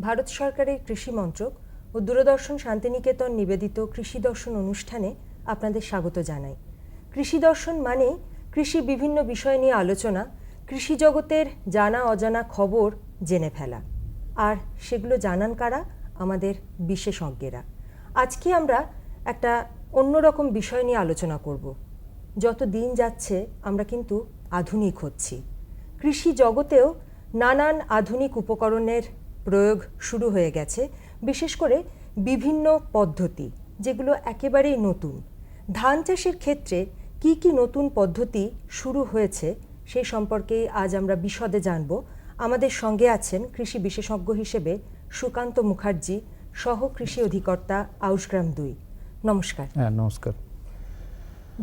ভারত সরকারের কৃষি মন্ত্রক ও দূরদর্শন শান্তিনিকেতন নিবেদিত কৃষি দর্শন অনুষ্ঠানে আপনাদের স্বাগত জানাই। কৃষি দর্শন মানে কৃষি বিভিন্ন বিষয় নিয়ে আলোচনা, কৃষি জগতের জানা অজানা খবর জেনে ফেলা, আর সেগুলো জানান কারা? আমাদের বিশেষজ্ঞেরা। আজকে আমরা একটা অন্যরকম বিষয় নিয়ে আলোচনা করব। যত দিন যাচ্ছে আমরা কিন্তু আধুনিক হচ্ছি। কৃষি জগতেও নানান আধুনিক উপকরণের প্রয়োগ শুরু হয়ে গেছে, বিশেষ করে বিভিন্ন পদ্ধতি যেগুলো একেবারেই নতুন। ধান চাষের ক্ষেত্রে কি কি নতুন পদ্ধতি শুরু হয়েছে সেই সম্পর্কেই আজ আমরা বিশদে জানব। আমাদের সঙ্গে আছেন কৃষি বিশেষজ্ঞ হিসেবে সুকান্ত মুখার্জি, সহ কৃষি অধিকর্তা, আউশগ্রাম 2। নমস্কার। হ্যাঁ, নমস্কার।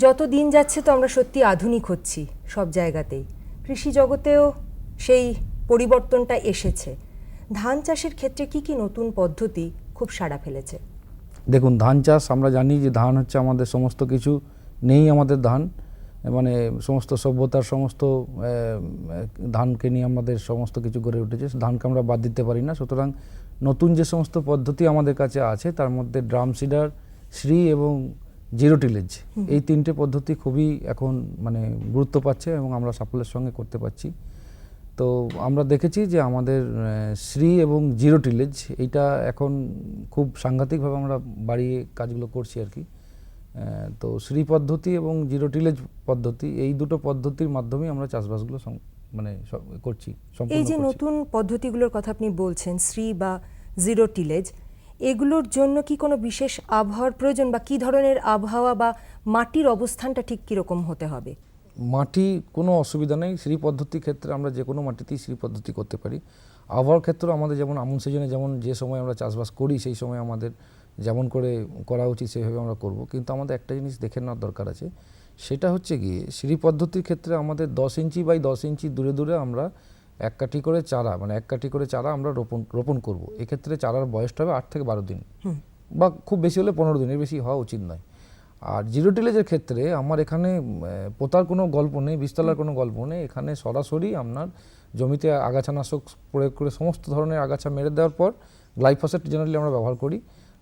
যত দিন যাচ্ছে তো আমরা সত্যি আধুনিক হচ্ছি সব জায়গাতেই, কৃষি জগতেও সেই পরিবর্তনটা এসেছে। ধান চাষের ক্ষেত্রে কি কি নতুন পদ্ধতি খুব সাড়া ফেলেছে? দেখুন, ধান চাষ আমরা জানি যে ধান হচ্ছে আমাদের সমস্ত কিছু নেই, আমাদের ধান মানে সমস্ত সভ্যতার সমস্ত ধানকে নিয়ে আমাদের সমস্ত কিছু গড়ে উঠেছে, ধানকে আমরা বাদ দিতে পারি না। সুতরাং নতুন যে সমস্ত পদ্ধতি আমাদের কাছে আছে তার মধ্যে ড্রাম সিডার, শ্রী এবং জিরো টিলেজ, এই তিনটে পদ্ধতি খুবই এখন মানে গুরুত্ব পাচ্ছে এবং আমরা সাফল্যের সঙ্গে করতে পারছি। তো আমরা দেখেছি যে আমাদের শ্রী এবং জিরো টিলেজ এইটা এখন খুব সাংঘাতিকভাবে আমরা বাড়িয়ে কাজগুলো করছি আর কি। তো শ্রী পদ্ধতি এবং জিরো টিলেজ পদ্ধতি, এই দুটো পদ্ধতির মাধ্যমেই আমরা চাষবাসগুলো মানে করছি। এই যে নতুন পদ্ধতিগুলোর কথা আপনি বলছেন, শ্রী বা জিরো টিলেজ, এগুলোর জন্য কি কোনো বিশেষ আবহাওয়ার প্রয়োজন, বা কি ধরনের আবহাওয়া বা মাটির অবস্থানটা ঠিক কীরকম হতে হবে? মাটি কোনো অসুবিধা নেই, শ্রী পদ্ধতির ক্ষেত্রে আমরা যে কোনো মাটিতেই শ্রী পদ্ধতি করতে পারি। আবহাওয়ার ক্ষেত্রে আমাদের যেমন আমন সিজনে যেমন যে সময় আমরা চাষবাস করি সেই সময় আমাদের যেমন করে করা উচিত সেভাবে আমরা করব। কিন্তু আমাদের একটা জিনিস দেখে নেওয়ার দরকার আছে, সেটা হচ্ছে গিয়ে শ্রী পদ্ধতির ক্ষেত্রে আমাদের 10 ইঞ্চি বাই 10 ইঞ্চি দূরে দূরে আমরা এক কাঠি করে চারা আমরা রোপণ করব। এক্ষেত্রে চারার বয়সটা হবে 8 থেকে 12 দিন, বা খুব বেশি হলে 15 দিনের বেশি হওয়া উচিত নয়। আর জিরো টিলেজের ক্ষেত্রে আমার এখানে পোতার কোনো গল্প নেই, বীজতলার কোনো গল্প নেই। এখানে সরাসরি আপনার জমিতে আগাছানাশক প্রয়োগ করে সমস্ত ধরনের আগাছা মেরে দেওয়ার পর গ্লাইফোসেট জেনারেলি আমরা ব্যবহার করি।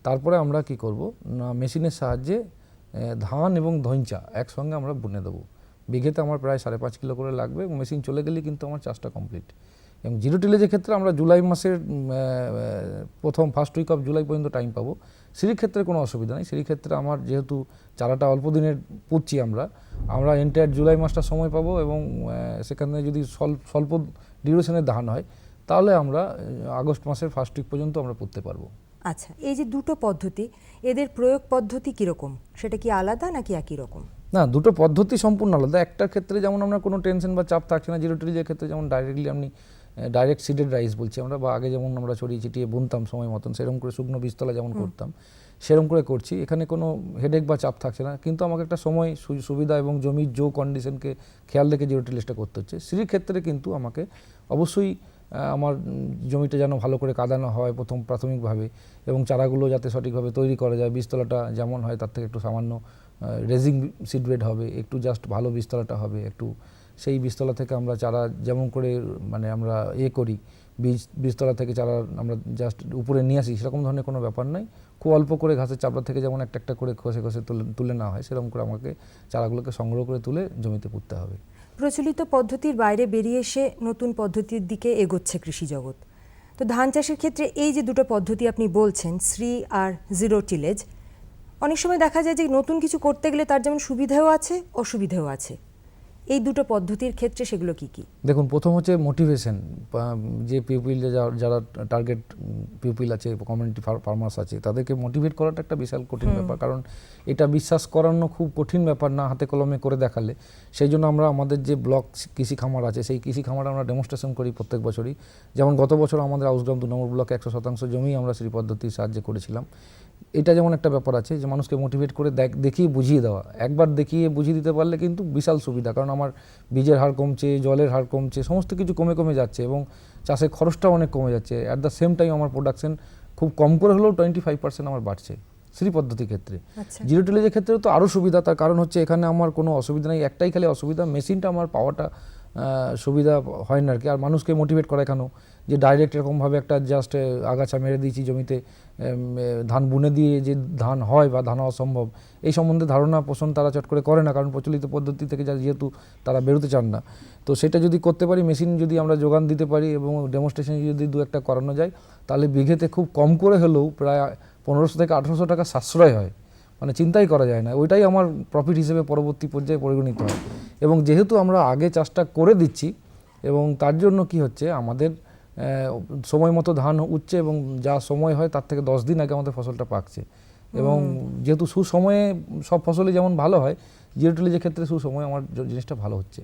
তারপরে আমরা কি করব না, মেশিনের সাহায্যে ধান এবং ধইঞ্চা একসঙ্গে আমরা বুনে দেবো। বিঘেতে আমার প্রায় 5.5 কিলো করে লাগবে এবং মেশিন চলে গেলে কিন্তু আমার চাষটা কমপ্লিট। এবং জিরো টিলেজের ক্ষেত্রে আমরা জুলাই মাসের ফার্স্ট উইক অফ জুলাই পর্যন্ত টাইম পাবো। শ্রীর ক্ষেত্রে কোনো অসুবিধা নেই। শ্রীর ক্ষেত্রে আমার যেহেতু চারাটা অল্প দিনের পুঁতছি আমরা এন্টায়ার জুলাই মাসটা সময় পাবো এবং সেখানে যদি স্বল্প ডিউরেশনের ধান হয় তাহলে আমরা আগস্ট মাসের ফার্স্ট উইক পর্যন্ত আমরা পুঁততে পারবো। আচ্ছা, এই যে দুটো পদ্ধতি, এদের প্রয়োগ পদ্ধতি কীরকম? সেটা কি আলাদা নাকি একই রকম? না, দুটো পদ্ধতি সম্পূর্ণ আলাদা। একটার ক্ষেত্রে যেমন আমরা কোনো টেনশন বা চাপ থাকছে না, জিরো টিলেজের ক্ষেত্রে যেমন ডাইরেক্টলি আপনি ডাইরেক্ট সিডেড রাইস বলছি আমরা, বা আগে যেমন আমরা ছড়িয়ে ছিটিয়ে বুনতাম সময় মতন, সেরকম করে শুকনো বীজতলা যেমন করতাম সেরকম করে করছি। এখানে কোনো হেডেক বা চাপ থাকছে না, কিন্তু আমাকে একটা সময় সুবিধা এবং জমির জো কন্ডিশনকে খেয়াল রেখে জিরো টিলেজটা করতে হচ্ছে। শ্রীর ক্ষেত্রে কিন্তু আমাকে অবশ্যই আমার জমিটা যেন ভালো করে কাদানো হয় প্রাথমিকভাবে, এবং চারাগুলো যাতে সঠিকভাবে তৈরি করা যায়, বীজতলাটা যেমন হয় তার থেকে একটু সামান্য রেজিং সিডবেড হবে, একটু জাস্ট ভালো বীজতলাটা হবে একটু, সেই বীজতলা থেকে আমরা চারা যেমন করে মানে আমরা করি, বীজতলা থেকে চারা আমরা জাস্ট উপরে নিয়ে আসি, সেরকম ধরনের কোনো ব্যাপার নাই। খুব অল্প করে ঘাসের চাপড়া থেকে যেমন একটা একটা করে ঘষে ঘষে তুলে নেওয়া হয়, সেরকম করে আমাকে চারাগুলোকে সংগ্রহ করে তুলে জমিতে পুঁততে হবে। প্রচলিত পদ্ধতির বাইরে বেরিয়ে এসে নতুন পদ্ধতির দিকে এগোচ্ছে কৃষি জগৎ। তো ধান চাষের ক্ষেত্রে এই যে দুটো পদ্ধতি আপনি বলছেন, শ্রী আর জিরো টিলেজ, অনেক সময় দেখা যায় যে নতুন কিছু করতে গেলে তার যেমন সুবিধাও আছে অসুবিধাও আছে। এই দুটো পদ্ধতির ক্ষেত্রে সেগুলো কি কি? দেখুন, প্রথম হচ্ছে মোটিভেশন। যে পিউপিল, যারা টার্গেট পিউপিল আছে, কমিউনিটি ফার্মার্স আছে, তাদেরকে মোটিভেট করাটা একটা বিশাল কঠিন ব্যাপার, কারণ এটা বিশ্বাস করানো খুব কঠিন ব্যাপার না হাতে কলমে করে দেখালে। সেই জন্য আমরা আমাদের যে ব্লক কৃষি খামার আছে সেই কৃষি খামারে আমরা ডেমনস্ট্রেশন করি প্রত্যেক বছরই। যেমন গত বছর আমাদের আউশগ্রাম 2 নম্বর ব্লকে 100% জমি আমরা শ্রী পদ্ধতির সাহায্যে করেছিলাম। এটা যেমন একটা ব্যাপার আছে যে মানুষকে মোটিভেট করে দেখিয়ে বুঝিয়ে দেওয়া। একবার দেখিয়ে বুঝিয়ে দিতে পারলে কিন্তু বিশাল সুবিধা, কারণ আমার বীজের হার কমছে, জলের হার কমছে, সমস্ত কিছু কমে যাচ্ছে এবং চাষের খরচটাও অনেক কমে যাচ্ছে। অ্যাট দ্য সেম টাইম আমার প্রোডাকশন খুব কম করে হলেও 25% আমার বাড়ছে শ্রী পদ্ধতির ক্ষেত্রে। জিরো টিলেজের ক্ষেত্রে তো আরও সুবিধা, তার কারণ হচ্ছে এখানে আমার কোনো অসুবিধা নেই। একটাই খালি অসুবিধা, মেশিনটা আমার পাওয়াটা সুবিধা হয় না আর কি। আর মানুষকে মোটিভেট করে কেন যে ডাইরেক্ট এরকমভাবে একটা জাস্ট আগাছা মেরে দিয়েছি জমিতে, ধান বুনে দিয়ে যে ধান হয় বা ধান হওয়া সম্ভব এই সম্বন্ধে ধারণা পোষণ তারা চট করে না, কারণ প্রচলিত পদ্ধতি থেকে যেহেতু তারা বেরোতে চান না। তো সেটা যদি করতে পারি, মেশিন যদি আমরা যোগান দিতে পারি এবং ডেমনস্ট্রেশন যদি দু একটা করানো যায়, তাহলে বিঘেতে খুব কম করে হলেও প্রায় 1500 থেকে 1800 টাকা সাশ্রয় হয়, মানে চিন্তাই করা যায় না। ওইটাই আমার প্রফিট হিসেবে পরবর্তী পর্যায়ে পরিগণিত হয়। এবং যেহেতু আমরা আগে চাষটা করে দিচ্ছি এবং তার জন্য কি হচ্ছে, আমাদের সময় মতো ধান উঠছে এবং যা সময় হয় তার থেকে 10 দিন আগে আমাদের ফসলটা পাকছে। এবং যেহেতু সুসময়ে সব ফসলই যেমন ভালো হয়, জিরো টিলেজের ক্ষেত্রে সুসময়ে আমার জিনিসটা ভালো হচ্ছে।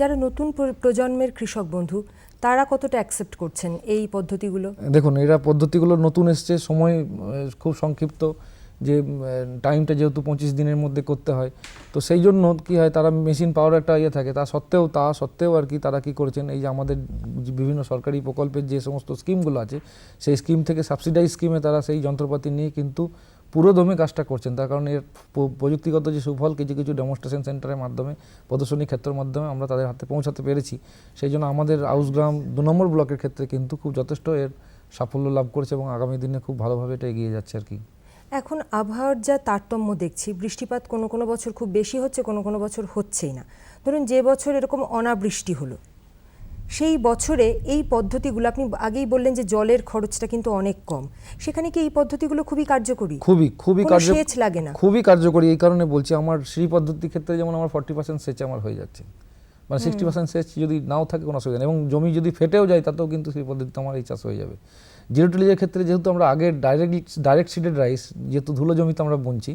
যারা নতুন প্রজন্মের কৃষক বন্ধু তারা কতটা অ্যাকসেপ্ট করছেন এই পদ্ধতিগুলো? দেখুন, এরা পদ্ধতিগুলো নতুন এসছে, সময় খুব সংক্ষিপ্ত, যে টাইমটা যেহেতু 25 দিনের মধ্যে করতে হয়, তো সেই জন্য কি হয়, তারা মেশিন পাওয়ার একটা ইয়ে থাকে। তা সত্ত্বেও আর কি তারা কি করেছেন, এই যে আমাদের বিভিন্ন সরকারি প্রকল্পের যে সমস্ত স্কিমগুলো আছে সেই স্কিম থেকে সাবসিডাইজ স্কিমে তারা সেই যন্ত্রপাতি নিয়ে কিন্তু পুরো দমে কাজটা করছেন। তার কারণ এর প্রযুক্তিগত যে সুফল কিছু কিছু ডেমনস্ট্রেশন সেন্টারের মাধ্যমে, প্রদর্শনী ক্ষেত্রের মাধ্যমে আমরা তাদের হাতে পৌঁছাতে পেরেছি। সেই জন্য আমাদের আউসগ্রাম 2 নম্বর ব্লকের ক্ষেত্রে কিন্তু খুব যথেষ্ট এর সাফল্য লাভ করেছে এবং আগামী দিনে খুব ভালোভাবে এটা এগিয়ে যাচ্ছে আর কি। এখন আবহাওয়ার যা তারতম্য দেখছি, বৃষ্টিপাত কোনো কোনো বছর খুব বেশি হচ্ছে, কোনো কোনো বছর হচ্ছেই না। ধরুন যে বছর এরকম অনাবৃষ্টি হলো, সেই বছরে এই পদ্ধতিগুলো, আপনি আগেই বললেন যে জলের খরচটা কিন্তু অনেক কম, সেখানে কি এই পদ্ধতিগুলো খুবই কার্যকরী? খুবই সেচ লাগে না? খুবই কার্যকরী। এই কারণে বলছি, আমার শ্রী পদ্ধতির ক্ষেত্রে যেমন আমার 40% সেচ আমার হয়ে যাচ্ছে, মানে 60% সেচ যদি নাও থাকে কোনো অসুবিধা নেই। এবং জমি যদি ফেটেও যায় তাতেও কিন্তু শ্রী পদ্ধতিতে আমার এই চাষ হয়ে যাবে। জিরো টিলেজের ক্ষেত্রে যেহেতু আমরা আগে ডাইরেক্ট সিডেড রাইস, যেহেতু ধুলো জমিতে আমরা বুনছি,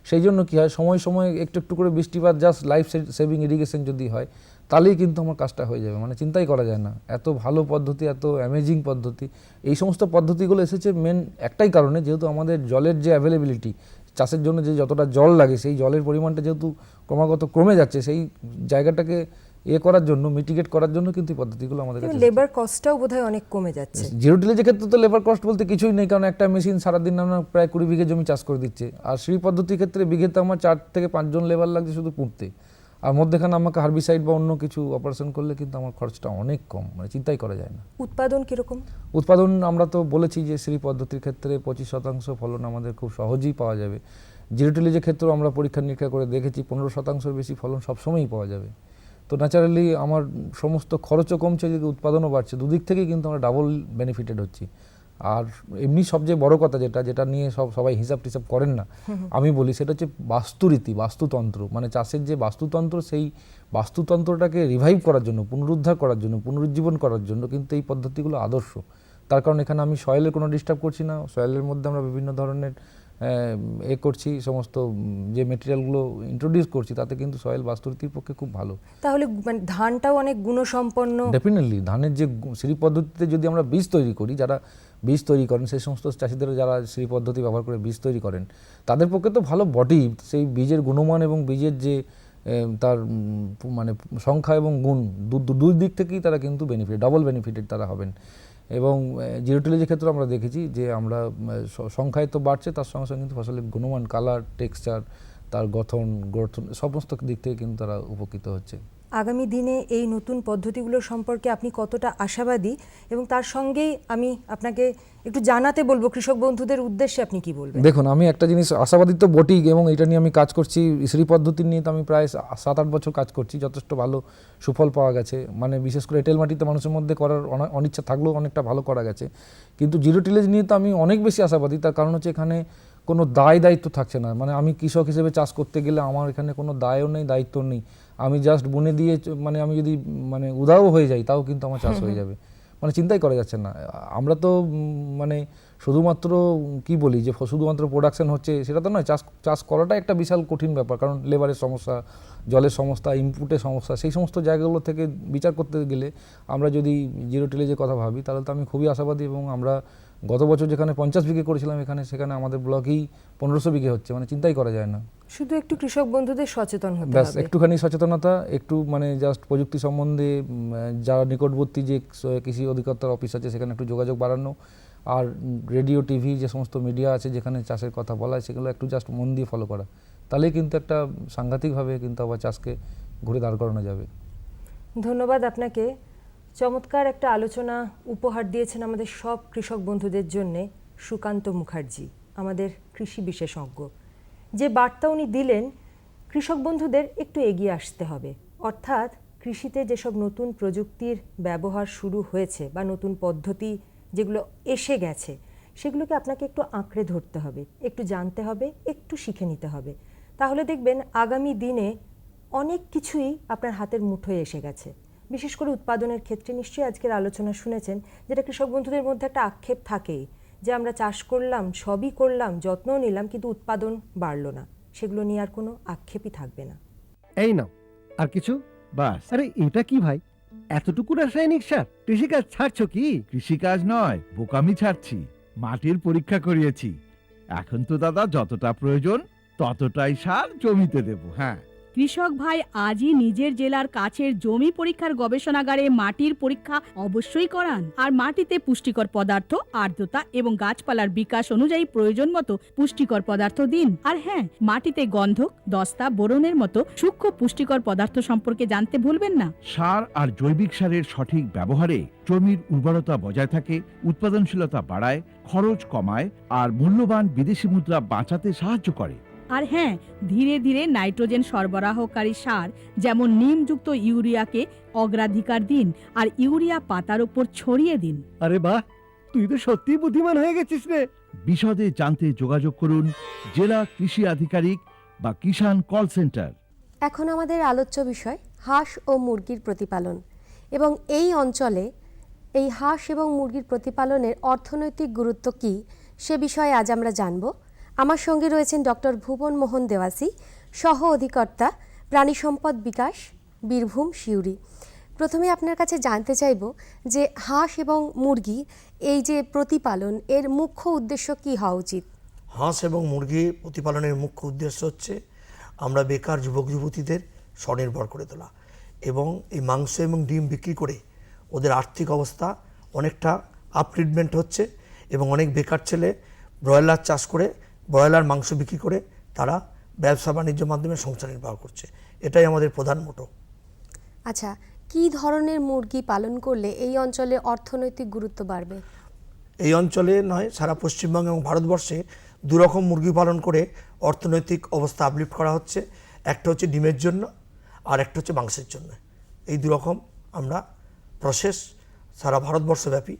সেই জন্য কি হয়, সময় সময় একটু একটু করে বৃষ্টিপাত, জাস্ট লাইফ সেভিং ইরিগেশন যদি হয়, তাহলেই কিন্তু আমার কাজটা হয়ে যাবে, মানে চিন্তাই করা যায় না। এত ভালো পদ্ধতি, এত অ্যামেজিং পদ্ধতি। এই সমস্ত পদ্ধতিগুলো এসেছে মেন একটাই কারণে, যেহেতু আমাদের জলের যে অ্যাভেলেবিলিটি, চাষের জন্য যে যতটা জল লাগে সেই জলের পরিমাণটা যেহেতু ক্রমাগত কমে যাচ্ছে, সেই জায়গাটাকে করার জন্য, মিটিগেট করার জন্য কিন্তু এই পদ্ধতিগুলো আমাদের কাছে। লেবার কস্টটাও বোধহয় অনেক কমে যাচ্ছে। জিরো টিলেজের ক্ষেত্রে তো লেবার কস্ট বলতে কিছুই নেই, কারণ একটা মেশিন সারাদিন আমরা প্রায় 20 বিঘে জমি চাষ করে দিচ্ছে। আর শ্রী পদ্ধতির ক্ষেত্রে বিঘেতে আমার 4 থেকে 5 জন লেবার লাগছে শুধু পুঁততে, আর মধ্যেখানে আমাকে হার্বিসাইড বা অন্য কিছু অপারেশন করলে কিন্তু আমার খরচটা অনেক কম, মানে চিন্তাই করা যায় না। উৎপাদন কিরকম? উৎপাদন আমরা তো বলেছি যে শ্রী পদ্ধতির ক্ষেত্রে 25% ফলন আমাদের খুব সহজেই পাওয়া যাবে। জিরো টিলেজের ক্ষেত্রেও আমরা পরীক্ষা নিরীক্ষা করে দেখেছি 15%-এর বেশি ফলন সবসময়ই পাওয়া যাবে। তো ন্যাচারালি আমার সমস্ত খরচও কমছে, যদি উৎপাদনও বাড়ছে, দুদিক থেকেই কিন্তু আমরা ডাবল বেনিফিটেড হচ্ছি। আর এমনি সবচেয়ে বড় কথা যেটা নিয়ে সবাই হিসাব টিসাব করেন না, আমি বলি, সেটা হচ্ছে বাস্তুরীতি, বাস্তুতন্ত্র। মানে চাষের যে বাস্তুতন্ত্র, সেই বাস্তুতন্ত্রটাকে রিভাইভ করার জন্য, পুনরুদ্ধার করার জন্য, পুনরুজ্জীবন করার জন্য কিন্তু এই পদ্ধতিগুলো আদর্শ। তার কারণ এখানে আমি সয়েলের কোনো ডিস্টার্ব করছি না। সয়েলের মধ্যে আমরা বিভিন্ন ধরনের করছি, সমস্ত যে মেটেরিয়ালগুলো ইন্ট্রোডিউস করছি তাতে কিন্তু সয়েল বাস্তুরীতির পক্ষে খুব ভালো। তাহলে মানে ধানটাও অনেক গুণসম্পন্ন। ডেফিনেটলি ধানের যে শ্রী পদ্ধতিতে যদি আমরা বীজ তৈরি করি, যারা বীজ তৈরি করেন সেই সমস্ত চাষিদের, যারা শ্রী পদ্ধতি ব্যবহার করে বীজ তৈরি করেন, তাদের পক্ষে তো ভালো বডি, সেই বীজের গুণমান এবং বীজের যে তার মানে সংখ্যা এবং গুণ, দুই দিক থেকেই তারা কিন্তু ডাবল বেনিফিটেড তারা হবেন। এবং জিরো টিলেজের ক্ষেত্রে আমরা দেখেছি যে আমরা সংখ্যায় তো বাড়ছে, তার সঙ্গে সঙ্গে কিন্তু ফসলের গুণমান, কালার, টেক্সচার, তার গঠন সমস্ত দিক থেকে কিন্তু তারা উপকৃত হচ্ছে। আগামী দিনে এই নতুন পদ্ধতিগুলো সম্পর্কে আপনি কতটা আশাবাদী, এবং তার সঙ্গেই আমি আপনাকে একটু জানাতে বলবো কৃষক বন্ধুদের উদ্দেশ্যে, আপনি কি বলবেন? দেখুন, আমি একটা জিনিস আশাবাদী তো বটেই, এবং এটা নিয়ে আমি কাজ করছি। শ্রী পদ্ধতি নিয়ে তো আমি প্রায় 7-8 বছর কাজ করছি, যথেষ্ট ভালো সুফল পাওয়া গেছে। মানে বিশেষ করে এঁটেল মাটিতে মানুষের মধ্যে করার অনিচ্ছা থাকলেও অনেকটা ভালো করা গেছে। কিন্তু জিরো টিলেজ নিয়ে তো আমি অনেক বেশি আশাবাদী। তার কারণ হচ্ছে এখানে কোনো দায়িত্ব থাকছে না। মানে আমি কৃষক হিসেবে চাষ করতে গেলে আমার এখানে কোনো দায়ও নেই, দায়িত্ব নেই। আমি জাস্ট বুনে দিয়ে, মানে আমি যদি মানে উদাও হয়ে যাই তাও কিন্তু আমার চাষ হয়ে যাবে, মানে চিন্তাই করা যাচ্ছে না। আমরা তো মানে শুধুমাত্র কি বলি যে শুধুমাত্র প্রোডাকশন হচ্ছে সেটা তো নয়, চাষ করাটা একটা বিশাল কঠিন ব্যাপার। কারণ লেবারের সমস্যা, জলের সমস্যা, ইনপুটের সমস্যা, সেই সমস্ত জায়গাগুলো থেকে বিচার করতে গেলে আমরা যদি জিরো টিলেজের কথা ভাবি, তাহলে তো আমি খুবই আশাবাদী। এবং আমরা গত বছর যেখানে 50 বিঘে করেছিলাম, সেখানে আমাদের ব্লকেই 1500 বিঘে হচ্ছে, মানে চিন্তাই করা যায় না। শুধু একটু কৃষক বন্ধুদের সচেতন হতে ব্যাস, হবে, একটুখানি সচেতনতা, একটু মানে জাস্ট প্রযুক্তি সম্বন্ধে যারা নিকটবর্তী যে কৃষি অধিকর্তার অফিস আছে সেখানে একটু যোগাযোগ বাড়ানো, আর রেডিও, টিভি, যে সমস্ত মিডিয়া আছে যেখানে চাষের কথা বলা হয়, সেগুলো একটু জাস্ট মন দিয়ে ফলো করা, তাহলেই কিন্তু একটা সাংঘাতিকভাবে কিন্তু আবার চাষকে ঘুরে দাঁড় করানো যাবে। ধন্যবাদ আপনাকে। চমৎকার একটা আলোচনা উপহার দিয়েছেন আমাদের সব কৃষক বন্ধুদের জন্যে সুকান্ত মুখার্জি, আমাদের কৃষি বিশেষজ্ঞ। যে বার্তা উনি দিলেন, কৃষক বন্ধুদের একটু এগিয়ে আসতে হবে, অর্থাৎ কৃষিতে যেসব নতুন প্রযুক্তির ব্যবহার শুরু হয়েছে বা নতুন পদ্ধতি যেগুলো এসে গেছে, সেগুলোকে আপনাকে একটু আঁকড়ে ধরতে হবে, একটু জানতে হবে, একটু শিখে নিতে হবে। তাহলে দেখবেন আগামী দিনে অনেক কিছুই আপনার হাতের মুঠোয় এসে গেছে। বিশেষ করে উৎপাদনের ক্ষেত্রে নিশ্চয়ই আজকের আলোচনা শুনেছেন, যেটা কৃষক বন্ধুদের মধ্যে একটা আক্ষেপ থাকেই যে আমরা চাষ করলাম, সবই করলাম, যত্নও নিলাম, কিন্তু উৎপাদন বাড়লো না। সেগুলো নিয়ে আর কোনো আক্ষেপই থাকবে না। এই নাও আর কিছু। বাস, আরে এটা কি ভাই, এতটুকু রাসায়নিক সার? কৃষিকাজ ছাড়ছো কি? কৃষিকাজ নয়, বোকামি ছাড়ছি। মাটির পরীক্ষা করিয়েছি। এখন তো দাদা যতটা প্রয়োজন ততটাই সার জমিতে দেব। হ্যাঁ, কৃষক ভাই আজই নিজের জেলার কাছের জমি পরীক্ষার গবেষণাগারে মাটির পরীক্ষা অবশ্যই করান। আর মাটিতে পুষ্টিকর পদার্থ, আর্দ্রতা এবং গাছপালার বিকাশ অনুযায়ী প্রয়োজন মতো পুষ্টিকর পদার্থ দিন। আর হ্যাঁ, মাটিতে গন্ধক, দস্তা, বোরনের মতো সূক্ষ্ম পুষ্টিকর পদার্থ সম্পর্কে জানতে ভুলবেন না। সার আর জৈবিক সারের সঠিক ব্যবহারে জমির উর্বরতা বজায় থাকে, উৎপাদনশীলতা বাড়ায়, খরচ কমায় আর মূল্যবান বিদেশি মুদ্রা বাঁচাতে সাহায্য করে। আর হ্যাঁ, ধীরে ধীরে নাইট্রোজেন সরবরাহকারী সার যেমন নিমযুক্ত ইউরিয়াকে অগ্রাধিকার দিন আর ইউরিয়া পাতার উপর ছড়িয়ে দিন। আরে বাহ, তুই তো সত্যিই বুদ্ধিমান হয়ে গেছিস রে। বিশদে জানতে যোগাযোগ করুন জেলা কৃষি আধিকারিক বা কিষাণ কল সেন্টার। এখন আমাদের আলোচ্য বিষয় হাঁস ও মুরগির প্রতিপালন, এবং এই অঞ্চলে এই হাঁস এবং মুরগির প্রতিপালনের অর্থনৈতিক গুরুত্ব কী সে বিষয়ে আজ আমরা জানব। আমার সঙ্গে রয়েছেন ডক্টর ভুবন মোহন দেওয়াসি, সহ অধিকর্তা প্রাণী সম্পদ বিকাশ, বীরভূম, সিউড়ি। প্রথমে আপনার কাছে জানতে চাইব যে হাঁস এবং মুরগি এই যে প্রতিপালন, এর মুখ্য উদ্দেশ্য কী হওয়া উচিত? হাঁস এবং মুরগি প্রতিপালনের মুখ্য উদ্দেশ্য হচ্ছে আমরা বেকার যুবক যুবতীদের স্বনির্ভর করে তোলা এবং এই মাংস এবং ডিম বিক্রি করে ওদের আর্থিক অবস্থা অনেকটা আপগ্রেডমেন্ট হচ্ছে এবং অনেক বেকার ছেলে ব্রয়লার চাষ করে ব্রয়লার মাংস বিক্রি করে তারা ব্যবসা বাণিজ্যের মাধ্যমে সংসার নির্বাহ করছে। এটাই আমাদের প্রধান মোটো। আচ্ছা, কী ধরনের মুরগি পালন করলে এই অঞ্চলে অর্থনৈতিক গুরুত্ব বাড়বে? এই অঞ্চলে নয়, সারা পশ্চিমবঙ্গ এবং ভারতবর্ষে দুরকম মুরগি পালন করে অর্থনৈতিক অবস্থা আপলিফ্ট করা হচ্ছে। একটা হচ্ছে ডিমের জন্য আর একটা হচ্ছে মাংসের জন্য। এই দুরকম আমরা প্রসেস সারা ভারতবর্ষব্যাপী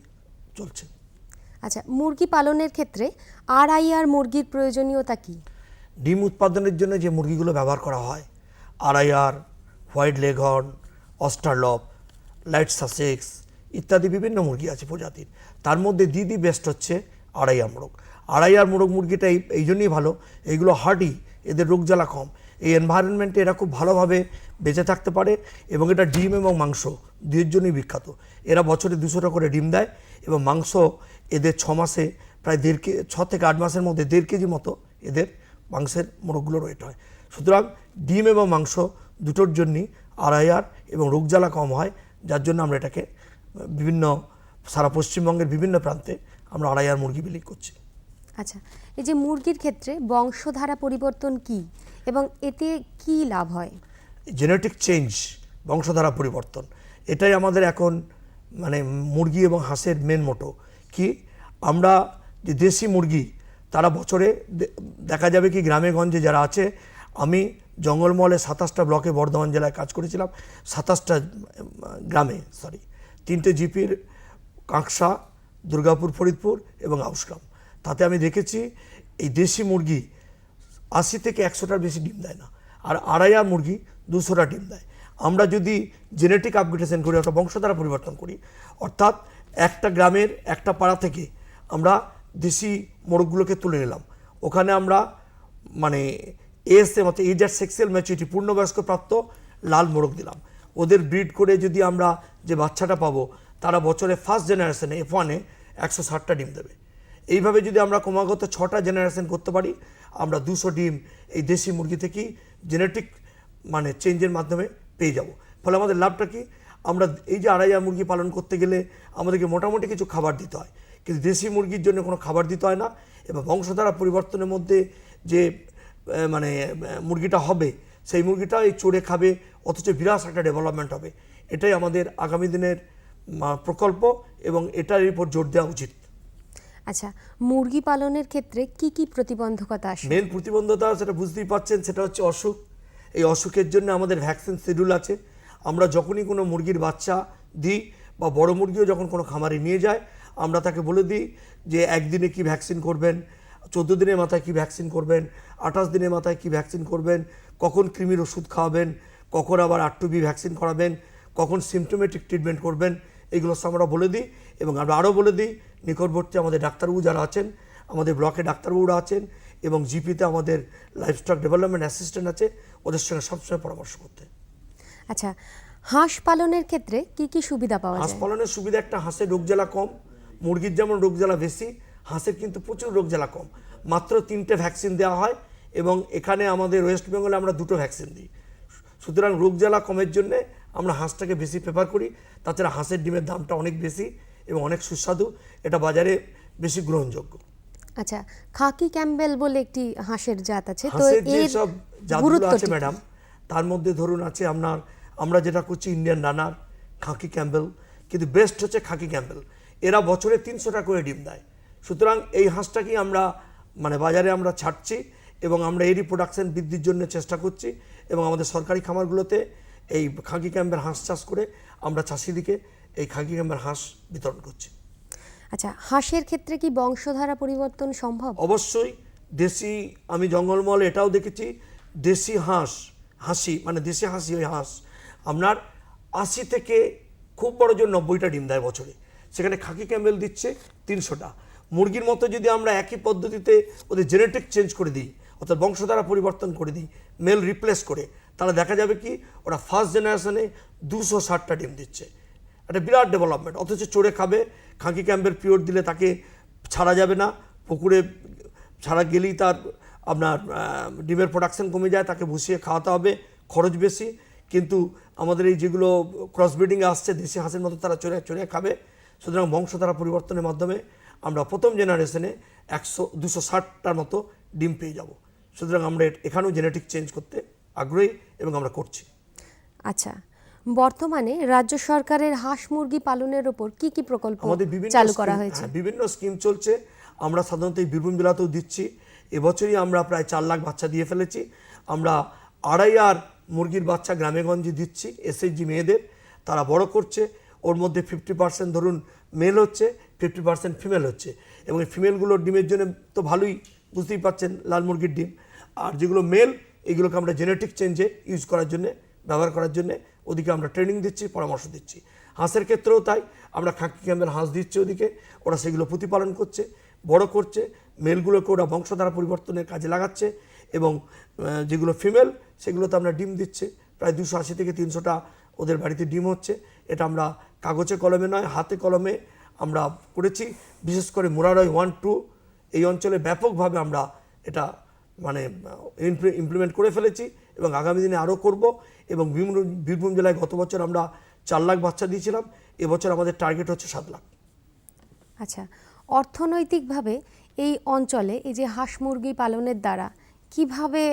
চলছে। আচ্ছা, মুরগি পালনের ক্ষেত্রে আরআইআর মুরগির প্রয়োজনীয়তা কী? ডিম উৎপাদনের জন্য যে মুরগিগুলো ব্যবহার করা হয়, আরআইআর, হোয়াইট লেগহর্ন, অস্টারলপ, লাইট সাসেক্স ইত্যাদি বিভিন্ন মুরগি আছে প্রজাতির। তার মধ্যে দিদি বেস্ট হচ্ছে আড়াইয়ার মোরগ। আড়াইয়ার মোরগ মুরগিটা এই জন্যই ভালো, এইগুলো হার্ডি, এদের রোগ জ্বালা কম, এই এনভায়রনমেন্টে এরা খুব ভালোভাবে বেঁচে থাকতে পারে এবং এটা ডিম এবং মাংস দুইয়ের জন্যই বিখ্যাত। এরা বছরে 200টা করে ডিম দেয় এবং মাংস এদের 6 মাসে প্রায় 6 থেকে 8 মাসের মধ্যে 1.5 কেজি মতো এদের মাংসের মোরগগুলোর ওয়েট হয়। সুতরাং ডিম এবং মাংস দুটোর জন্যই আড়াইয়ার এবং রোগ জ্বালা কম হয়, যার জন্য আমরা এটাকে বিভিন্ন সারা পশ্চিমবঙ্গের বিভিন্ন প্রান্তে আমরা আড়াইয়ার মুরগি বিলি করছি। আচ্ছা, এই যে মুরগির ক্ষেত্রে বংশধারা পরিবর্তন কি এবং এতে কি লাভ হয়? জেনেটিক চেঞ্জ, বংশধারা পরিবর্তন, এটাই আমাদের এখন মানে মুরগি এবং হাঁসের মেন মোটো। কি আমরা যে দেশি মুরগি তারা বছরে দেখা যাবে কি গ্রামে গঞ্জে যারা আছে, আমি জঙ্গলমহলে 27টা ব্লকে বর্ধমান জেলায় কাজ করেছিলাম, 27টা গ্রামে 3টে জিপির কাঁকসা, দুর্গাপুর, ফরিদপুর এবং আউসগ্রাম। তাতে আমি দেখেছি এই দেশি মুরগি 80 থেকে 100টার বেশি ডিম দেয় না, আর আড়াইয়ার মুরগি 200টা ডিম দেয়। আমরা যদি জেনেটিক আপগ্রেডেশন করি, একটা বংশধারা পরিবর্তন করি, অর্থাৎ একটা গ্রামের একটা পাড়া থেকে আমরা দেশি মোরগগুলোকে তুলে নিলাম, ওখানে আমরা মানে এএসএ মতো এজ অ্যাট সেক্সুয়াল ম্যাচুরিটি, পূর্ণবয়স্ক প্রাপ্ত লাল মোরগ দিলাম। ওদের ব্রিড করে যদি আমরা যে বাচ্চাটা পাবো, তারা বছরে ফার্স্ট জেনারেশনে F1-এ 160টা ডিম দেবে। এইভাবে যদি আমরা ক্রমাগত 6টা জেনারেশন করতে পারি, আমরা 200 ডিম এই দেশি মুরগি থেকেই জেনেটিক মানে চেঞ্জের মাধ্যমে পেয়ে যাব। ফলে আমাদের লাভটা কি, আমরা এই যে আড়াইয়ার মুরগি পালন করতে গেলে আমাদেরকে মোটামুটি কিছু খাবার দিতে হয়, কিন্তু দেশি মুরগির জন্য কোনো খাবার দিতে হয় না। এবং বংশধারা পরিবর্তনের মধ্যে যে মানে মুরগিটা হবে সেই মুরগিটা এই চড়ে খাবে, অথচ বিরাট একটা ডেভেলপমেন্ট হবে। এটাই আমাদের আগামী দিনের প্রকল্প এবং এটার উপর জোর দেওয়া উচিত। আচ্ছা, মুরগি পালনের ক্ষেত্রে কি কি প্রতিবন্ধকতা আসে? মেন প্রতিবন্ধকতা সেটা বুঝতেই পারছেন, সেটা হচ্ছে অসুখ। এই অসুখের জন্য আমাদের ভ্যাকসিন শিডিউল আছে। আমরা যখনই কোনো মুরগির বাচ্চা দিই বা বড় মুরগিও যখন কোনো খামারে নিয়ে যায়, আমরা তাকে বলে দিই যে একদিনে কি ভ্যাকসিন করবেন, 14 দিনের মাথায় কি ভ্যাকসিন করবেন, 28 দিনের মাথায় কি ভ্যাকসিন করবেন, কখন কৃমির ওষুধ খাওয়াবেন, কখন আবার R2B ভ্যাকসিন করাবেন, কখন সিমটোমেটিক ট্রিটমেন্ট করবেন, এগুলো সব আমরা বলে দিই। এবং আমরা আরও বলে দিই নিকটবর্তী আমাদের ডাক্তারবাবু যারা আছেন, আমাদের ব্লকে ডাক্তারবাবুরা আছেন এবং জিপিতে আমাদের লাইভস্টক ডেভেলপমেন্ট অ্যাসিস্ট্যান্ট আছে, ওদের সঙ্গে সবসময় পরামর্শ করতে। আচ্ছা, হাঁস পালনের ক্ষেত্রে কি কি সুবিধা পাওয়া হাঁস যায়? পালনের সুবিধা একটা, হাঁসের রোগ জ্বালা কম। মুরগির যেমন রোগ জ্বালা বেশি, হাঁসের কিন্তু প্রচুর রোগ জ্বালা কম। মাত্র 3টে ভ্যাকসিন দেওয়া হয় এবং এখানে আমাদের ওয়েস্ট বেঙ্গলে আমরা 2টো ভ্যাকসিন দিই। সুতরাং রোগ জ্বালা কমের জন্যে আমরা হাঁসটাকে বেশি প্রেফার করি। তাছাড়া হাঁসের ডিমের দামটা অনেক বেশি এবং অনেক সুস্বাদু, এটা বাজারে বেশি গ্রহণযোগ্য। আচ্ছা, খাকি ক্যাম্বেল বলে একটি হাঁসের জাত আছে, তো হাঁসের যে এর সব জাতগুলো গুরুত্ব আছে ম্যাডাম, তার মধ্যে ধরুন আছে আমরা যেটা করছি ইন্ডিয়ান রানার, খাকি ক্যাম্বেল, কিন্তু বেস্ট হচ্ছে খাকি ক্যাম্বেল। এরা বছরে 300টা করে ডিম দেয়। সুতরাং এই হাঁসটাকেই আমরা বাজারে আমরা ছাড়ছি এবং আমরা এরই প্রোডাকশন বৃদ্ধির জন্য চেষ্টা করছি এবং আমাদের সরকারি খামারগুলোতে এই খাকি ক্যাম্বেল হাঁস চাষ করে আমরা চাষিদিকে এই খাকি ক্যাম্বেল হাঁস বিতরণ করছি। আচ্ছা, হাঁসের ক্ষেত্রে কি বংশধারা পরিবর্তন সম্ভব? অবশ্যই। দেশি, আমি জঙ্গলমহলে এটাও দেখেছি, দেশি হাঁসি দেশি হাঁসি, ওই হাঁস আপনার 80 থেকে খুব বড় জোর 90টা ডিম দেয় বছরে। সেখানে খাকি ক্যাম্বেল দিচ্ছে 300টা। মুরগির মতো যদি আমরা একই পদ্ধতিতে ওদের জেনেটিক চেঞ্জ করে দিই, অর্থাৎ বংশধারা পরিবর্তন করে দিই, মেল রিপ্লেস করে, তাহলে দেখা যাবে কি ওরা ফার্স্ট জেনারেশনে 260টা ডিম দিচ্ছে। একটা বিরাট ডেভেলপমেন্ট। অথচ চড়ে খাবে। খাকি ক্যাম্বেল পিওর দিলে তাকে ছাড়া যাবে না, পুকুরে ছাড়া গেলেই তার আপনার ডিমের প্রোডাকশন কমে যায়, তাকে বসিয়ে খাওয়াতে হবে, খরচ বেশি। কিন্তু আমাদের এই যেগুলো ক্রসব্রিডিংয়ে আসছে দেশি হাঁসের মতো, তারা চড়ে চড়ে খাবে। সুতরাং বংশধারা পরিবর্তনের মাধ্যমে আমরা প্রথম জেনারেশনে 260টার মতো ডিম পেয়ে যাব। সুতরাং আমরা এখানেও জেনেটিক চেঞ্জ করতে আগ্রহী এবং আমরা করছি। আচ্ছা, বর্তমানে রাজ্য সরকারের হাঁস মুরগি পালনের উপর কি কি প্রকল্প আমাদের বিভিন্ন চালু করা হয়েছে? বিভিন্ন স্কিম চলছে। আমরা সাধারণত এই বীরভূম জেলাতেও দিচ্ছি। এবছরই আমরা প্রায় 4 লাখ বাচ্চা দিয়ে ফেলেছি। আমরা 2.5 মুরগির বাচ্চা গ্রামেগঞ্জে দিচ্ছি এসএইচজি মেয়েদের, তারা বড় করছে। ওর মধ্যে 50% ধরুন মেল হচ্ছে, 50% ফিমেল হচ্ছে এবং এই ফিমেলগুলোর ডিমের জন্য তো ভালোই, বুঝতেই পাচ্ছেন, লাল মুরগির ডিম। আর যেগুলো মেল, এগুলোকে আমরা জেনেটিক চেঞ্জে ইউজ করার জন্যে, ব্যবহার করার জন্যে ওদিকে আমরা ট্রেনিং দিচ্ছি, পরামর্শ দিচ্ছি। হাঁসের ক্ষেত্রেও তাই, আমরা খাকি ক্যাম্বেল হাঁস দিচ্ছি ওদিকে, ওরা সেগুলো প্রতিপালন করছে, বড় করছে। মেলগুলোকে ওরা বংশধারা পরিবর্তনের কাজে লাগাচ্ছে এবং যেগুলো ফিমেল সেগুলোতে আমরা ডিম দিচ্ছে। প্রায় 280 থেকে 300টা ওদের বাড়িতে ডিম হচ্ছে। এটা আমরা কাগজে কলমে নয়, হাতে কলমে আমরা করেছি। বিশেষ করে মুরারই 1-2 এই অঞ্চলে ব্যাপকভাবে আমরা এটা ইমপ্লিমেন্ট করে ফেলেছি এবং আগামী দিনে আরও করব। এবং বীরভূম জেলায় গত বছর আমরা 4 লাখ বাচ্চা দিয়েছিলাম, এবছর আমাদের টার্গেট হচ্ছে 7 লাখ। আচ্ছা, অর্থনৈতিকভাবে এই অঞ্চলে এই যে হাঁস মুরগি পালনের দ্বারা কিভাবে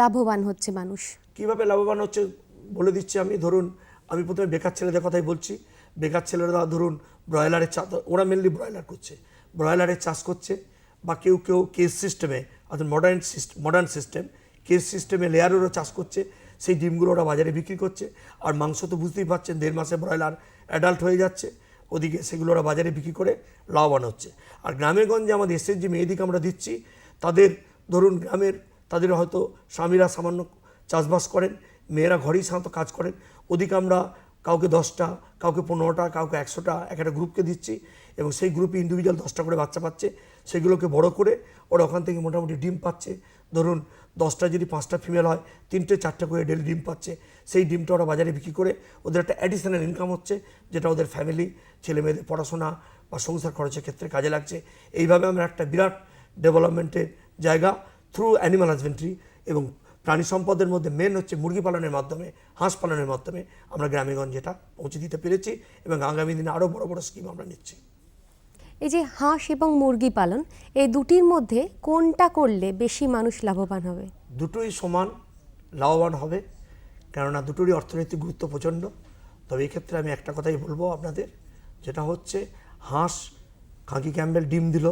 লাভবান হচ্ছে মানুষ? কিভাবে লাভবান হচ্ছে বলে দিচ্ছি আমি। ধরুন, আমি প্রথমে বেকার ছেলেদের কথাই বলছি। বেকার ছেলেরা ধরুন ব্রয়লারের চাষ, ওরা মেনলি ব্রয়লার করছে, ব্রয়লারের চাষ করছে, বা কেউ কেস সিস্টেমে, অর্থাৎ মডার্ন সিস্টেম, কেস সিস্টেমে লেয়ারেরও চাষ করছে। সেই ডিমগুলো ওরা বাজারে বিক্রি করছে। আর মাংস তো বুঝতেই পারছেন, 1.5 মাসে ব্রয়লার অ্যাডাল্ট হয়ে যাচ্ছে, ওদিকে সেগুলো ওরা বাজারে বিক্রি করে লাভবান হচ্ছে। আর গ্রামেগঞ্জে আমাদের এসএইচজি মেয়েদিকে আমরা দিচ্ছি। তাদের ধরুন তাদের হয়তো স্বামীরা সামান্য চাষবাস করেন, মেয়েরা ঘরেই সাধারণত কাজ করেন। ওদিকে আমরা কাউকে 10টা, কাউকে 15টা, কাউকে 100টা একটা গ্রুপকে দিচ্ছি এবং সেই গ্রুপে ইন্ডিভিজুয়াল 10টা করে বাচ্চা পাচ্ছে। সেগুলোকে বড় করে ওরা ওখান থেকে মোটামুটি ডিম পাচ্ছে। ধরুন 10টা যদি 5টা ফিমেল হয়, 3-4টা করে ডেলি ডিম পাচ্ছে। সেই ডিমটা ওরা বাজারে বিক্রি করে ওদের একটা অ্যাডিশনাল ইনকাম হচ্ছে, যেটা ওদের ফ্যামিলি, ছেলেমেয়েদের পড়াশোনা বা সংসার খরচের ক্ষেত্রে কাজে লাগছে। এইভাবে আমরা একটা বিরাট ডেভেলপমেন্টের জায়গা থ্রু অ্যানিমাল হাজবেন্ডারি এবং প্রাণী সম্পদের মধ্যে মেন হচ্ছে মুরগি পালনের মাধ্যমে, হাঁস পালনের মাধ্যমে আমরা গ্রামেগঞ্জে এটা পৌঁছে দিতে পেরেছি এবং আগামী দিনে আরও বড় বড় স্কিম আমরা নিচ্ছি। এই যে হাঁস এবং মুরগি পালন, এই দুটির মধ্যে কোনটা করলে বেশি মানুষ লাভবান হবে? দুটোই সমান, লাভবান হবে, কেননা দুটোরই অর্থনৈতিক গুরুত্ব প্রচণ্ড। তবে এই ক্ষেত্রে আমি একটা কথাই বলবো আপনাদের, যেটা হচ্ছে হাঁস খাকি ক্যাম্বেল ডিম দিল,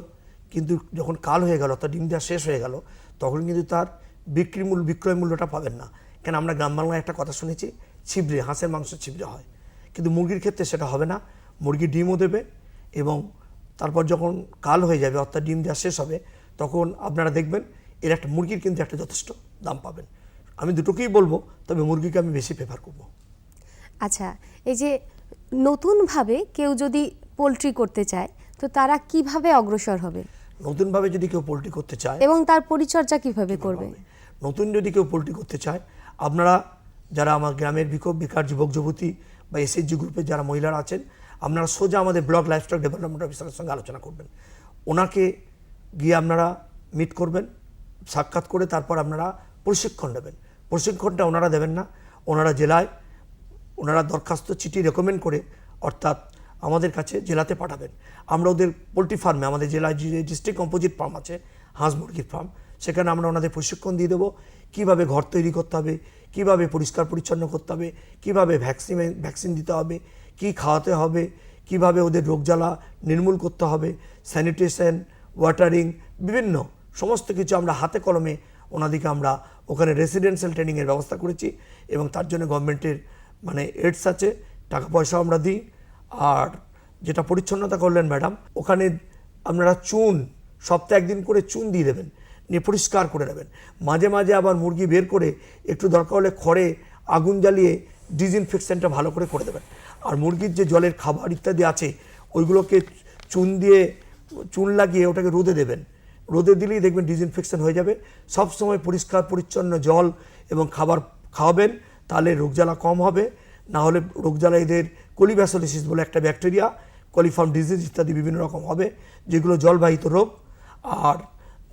কিন্তু যখন কাল হয়ে গেল অর্থাৎ ডিম দেওয়া শেষ হয়ে গেল, তখন কিন্তু তার বিক্রয় মূল্যটা পাবেন না। কেন আমরা গ্রাম বাংলায় একটা কথা শুনেছি, ছিবড়ে, হাঁসের মাংস ছিবড়ে হয়, কিন্তু মুরগির ক্ষেত্রে সেটা হবে না। মুরগি ডিমও দেবে এবং তারপর যখন কাল হয়ে যাবে অর্থাৎ ডিম দেওয়া শেষ হবে, তখন আপনারা দেখবেন এর একটা মুরগির কিন্তু একটা যথেষ্ট দাম পাবেন। আমি দুটোকেই বলবো, তবে মুরগিকে আমি বেশি প্রেফার করব। আচ্ছা, এই যে নতুনভাবে কেউ যদি পোলট্রি করতে চায়, তো তারা কিভাবে অগ্রসর হবে নতুনভাবে যদি কেউ পোলট্রি করতে চায় এবং তার পরিচর্যা কিভাবে করবে? নতুন যদি কেউ পোলট্রি করতে চায়, আপনারা যারা আমার গ্রামের বেকার যুবক যুবতী বা এসএইচজি গ্রুপের যারা মহিলারা আছেন, আপনারা সোজা আমাদের ব্লক লাইফস্টক ডেভেলপমেন্ট অফিসারের সঙ্গে আলোচনা করবেন। ওনাকে গিয়ে আপনারা মিট করবেন, সাক্ষাৎ করে তারপর আপনারা প্রশিক্ষণ নেবেন। প্রশিক্ষণটা ওনারা দেবেন না, ওনারা জেলায় ওনারা দরখাস্ত চিঠি রেকমেন্ড করে অর্থাৎ আমাদের কাছে জেলাতে পাঠাবেন। আমরা ওদের পোলট্রি ফার্মে, আমাদের জেলায় যে ডিস্ট্রিক্ট কম্পোজিট ফার্ম আছে, হাঁস মুরগির ফার্ম, সেখানে আমরা ওনাদের প্রশিক্ষণ দিয়ে দেবো কীভাবে ঘর তৈরি করতে হবে, কীভাবে পরিষ্কার পরিচ্ছন্ন করতে হবে, কীভাবে ভ্যাকসিন দিতে হবে, কী খাওয়াতে হবে, কীভাবে ওদের রোগজ্বালা নির্মূল করতে হবে, স্যানিটেশন, ওয়াটারিং, বিভিন্ন সমস্ত কিছু আমরা হাতে কলমে ওনাদেরকে আমরা ওখানে রেসিডেন্সিয়াল ট্রেনিংয়ের ব্যবস্থা করেছি এবং তার জন্য গভর্নমেন্টের এডস আছে, টাকা পয়সাও আমরা দিই। আর যেটা পরিচ্ছন্নতা করলেন ম্যাডাম, ওখানে আপনারা চুন সপ্তাহে একদিন করে চুন দিয়ে দেবেন, নিয়ে পরিষ্কার করে নেবেন। মাঝে মাঝে আবার মুরগি বের করে একটু দরকার হলে খড়ে আগুন জ্বালিয়ে ডিসইনফেকশনটা ভালো করে দেবেন। আর মুরগির যে জলের খাবার ইত্যাদি আছে, ওইগুলোকে চুন লাগিয়ে ওটাকে রোদে দেবেন। রোদে দিলেই দেখবেন ডিসইনফেকশন হয়ে যাবে। সবসময় পরিষ্কার পরিচ্ছন্ন জল এবং খাবার খাওয়াবেন, তাহলে রোগজ্বালা কম হবে। না হলে রোগজ্বালা এদের কোলিব্যাসিলিসিস বলে একটা ব্যাকটেরিয়া, কলিফর্ম ডিজিজ ইত্যাদি বিভিন্ন রকম হবে, যেগুলো জলবাহিত রোগ। আর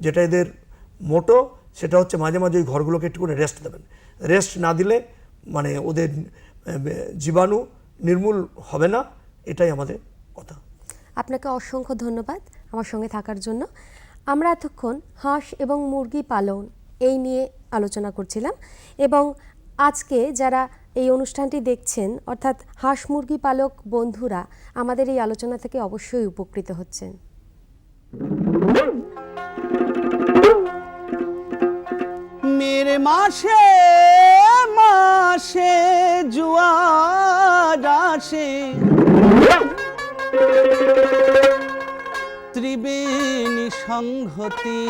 যেটা এদের মোটো, সেটা হচ্ছে মাঝে মাঝে ওই ঘরগুলোকে একটু করে রেস্ট দেবেন। রেস্ট না দিলে ওদের জীবাণু নির্মূল হবে না, এটাই আমাদের কথা। আপনাকে অসংখ্য ধন্যবাদ আমার সঙ্গে থাকার জন্য। আমরা এতক্ষণ হাঁস এবং মুরগি পালন এই নিয়ে আলোচনা করছিলাম এবং আজকে যারা এই অনুষ্ঠানটি দেখছেন অর্থাৎ হাঁস মুরগি পালক বন্ধুরা আমাদের এই আলোচনা থেকে অবশ্যই উপকৃত হচ্ছেন। মেরে মাসে মাসে জুয়ার আসে, ত্রিবেণী সংহতি,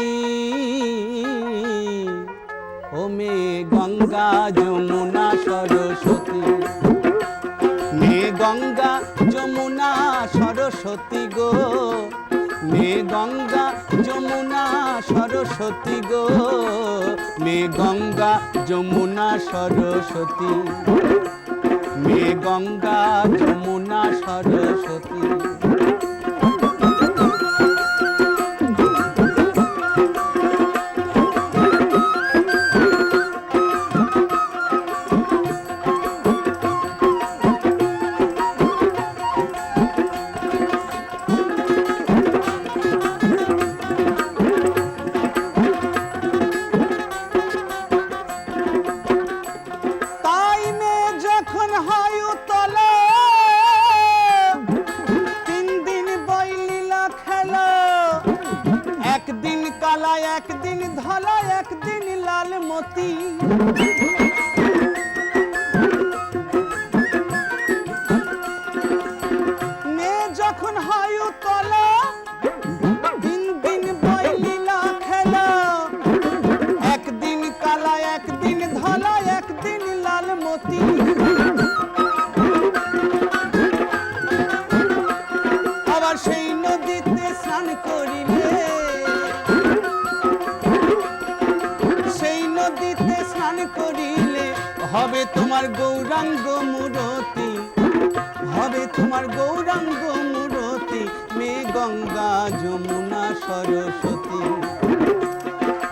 ও মে গঙ্গা যমুনা সরস্বতী, মে গঙ্গা যমুনা সরস্বতী গো, মে গঙ্গা যমুনা সরস্বতী গো, মে গঙ্গা যমুনা সরস্বতী, মে গঙ্গা যমুনা সরস্বতী। একদিন ধলা একদিন লাল মতি, মেয়ে যখন হয় তলা, দিন দিন বই লীলা খেলা, একদিন কালা একদিন ধলা একদিন লাল মতি। আবার সেই নদীতে স্নান করিলে, করিলে হবে তোমার গৌরাঙ্গ মূরতি, হবে তোমার গৌরাঙ্গ মূরতি, মে গঙ্গা যমুনা সরস্বতী,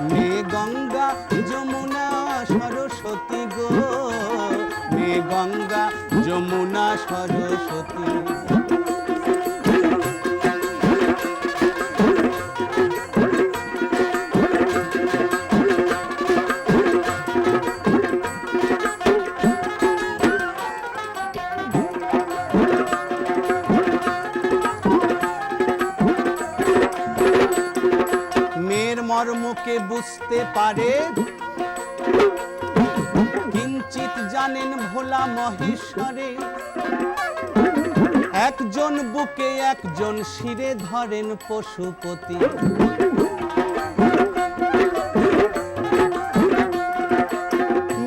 মে গঙ্গা যমুনা সরস্বতী গো, মে গঙ্গা যমুনা সরস্বতী। মর্মকে বুঝতে পারে, কিঞ্চিত জানেন ভোলা মহেশ্বরে। একজন বুকে একজন শিরে ধরেন পশুপতি।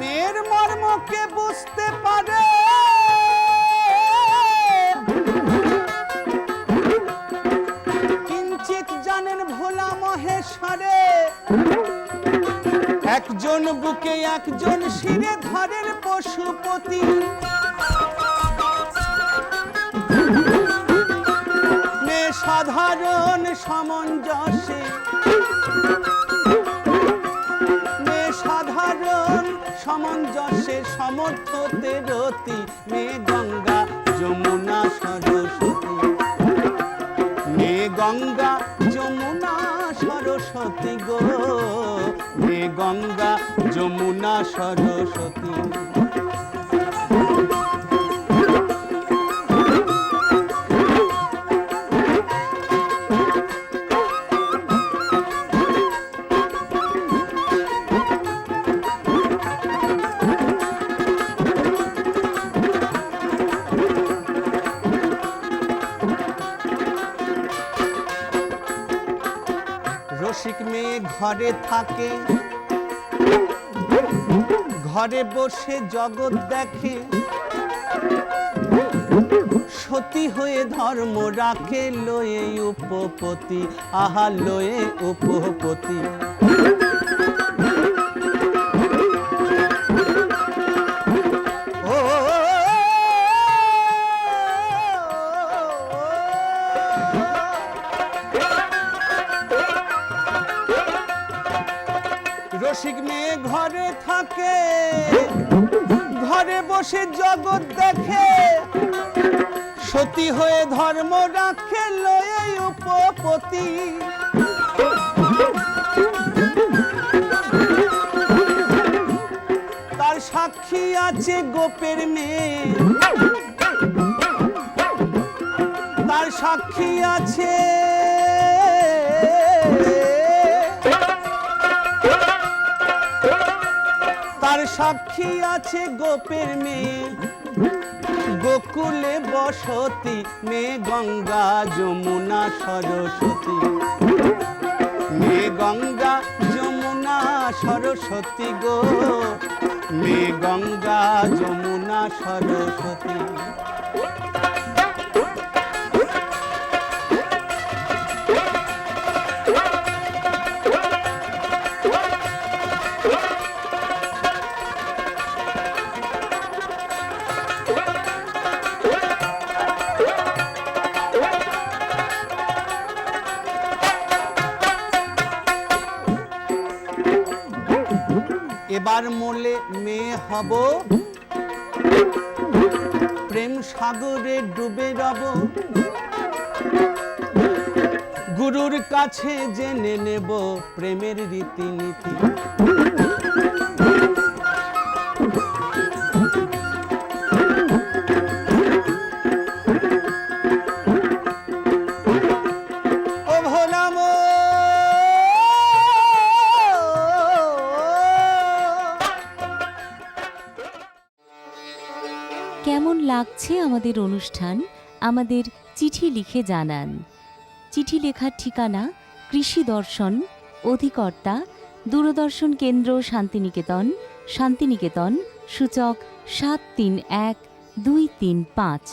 মেয়ের মর্মকে বুঝতে পারে, কিঞ্চিত জানেন ভোলা মহেশ্বরে। একজন বুকে একজন শিরে ধরেন পশুপতি। মেয়ে সাধারণ সামঞ্জস্যে, মেয়ে সাধারণ সামঞ্জস্যে সমর্থতে রতি। মেয়ে গঙ্গা যমুনা সরস্বতী, মেয়ে গঙ্গা যমুনা সরস্বতী গো, মেয়ে গঙ্গা যমুনা সরস্বতী। রসিক মেয়ে ঘরে থাকে, ঘরে বসে জগৎ দেখে। সতী হয়ে ধর্ম রাখে, লয়ে উপপতি। আহা লয়ে উপপতি। রসিক মেয়ে ঘরে থাকে, ঘরে বসে জগৎ দেখে। সতী হয়ে ধর্ম রাখে, লয়ে উপপতি। তার সাক্ষী আছে গোপের মেয়ে, তার সাক্ষী আছে তার সাক্ষী আছে গোপের মেয়ে। গোকুলে বসতি, মেয়ে গঙ্গা যমুনা সরস্বতী। মেয়ে গঙ্গা যমুনা সরস্বতী গো, মেয়ে গঙ্গা যমুনা সরস্বতী। এবার মোলে মেয়ে হব, প্রেম সাগরে ডুবে রব। গুরুর কাছে জেনে নেব প্রেমের রীতিনীতি। ও ভোলাম কেমন লাগছে আমাদের অনুষ্ঠান আমাদের চিঠি লিখে জানান। চিঠি লেখার ঠিকানা কৃষি দর্শন, অধিকর্তা দূরদর্শন কেন্দ্র, শান্তিনিকেতন, শান্তিনিকেতন, সূচক ৭৩১২৩৫।